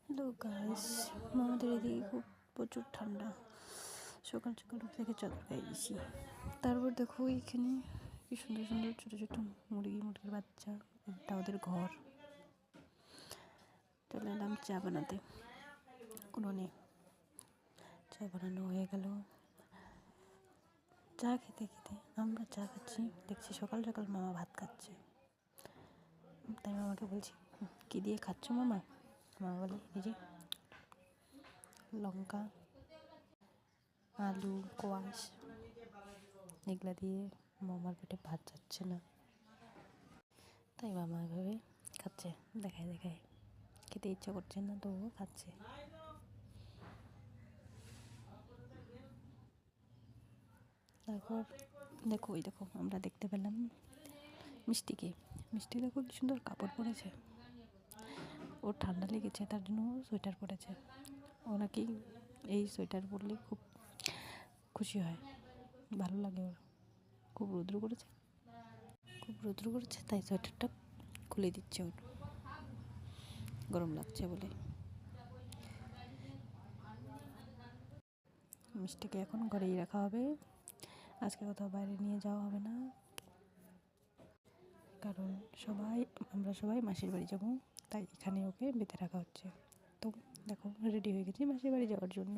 Hello guys, আমাদের এদিকে খুব প্রচুর ঠান্ডা। সকাল সকাল উঠে থেকে চাদর গায়ে দিয়েছি। তারপর দেখো এখানে কি সুন্দর সুন্দর ছোটো ছোটো মুরগির বাচ্চা, এটা ওদের ঘর। চলে এলাম চা বানাতে। উনুনে চা বানানো হয়ে গেল। চা খেতে খেতে আমরা চা খাচ্ছি, দেখছি সকাল সকাল মামা ভাত খাচ্ছে। তাই মামাকে বলছি, কী দিয়ে খাচ্ছ মামা? মামা বলে, এই যে লঙ্কা, আলু, কোয়াশ, এগুলা দিয়ে মামার পেটে ভাত যাচ্ছে না, তাই মামা এভাবে খাচ্ছে। দেখায় দেখায় খেতে ইচ্ছা করছে না, তবুও খাচ্ছে। তারপর দেখো, ওই দেখো আমরা দেখতে পেলাম মিষ্টি দেখো কি সুন্দর কাপড় পরেছে। ওর ঠান্ডা লেগেছে, তার জন্য সোয়েটার পরেছে। ও নাকি এই সোয়েটার পরলে খুব খুশি হয়, ভালো লাগে ওর। খুব রৌদ্র করেছে, তাই সোয়েটারটা খুলে দিচ্ছে ওর, গরম লাগছে বলে। মিষ্টিকে এখন ঘরেই রাখা হবে, আজকে কোথাও বাইরে নিয়ে যাওয়া হবে না, কারণ আমরা সবাই মাসির বাড়ি যাবো, তাই এখানে ওকে বেঁধে রাখা হচ্ছে। তো দেখো রেডি হয়ে গেছি মাসির বাড়ি যাওয়ার জন্য।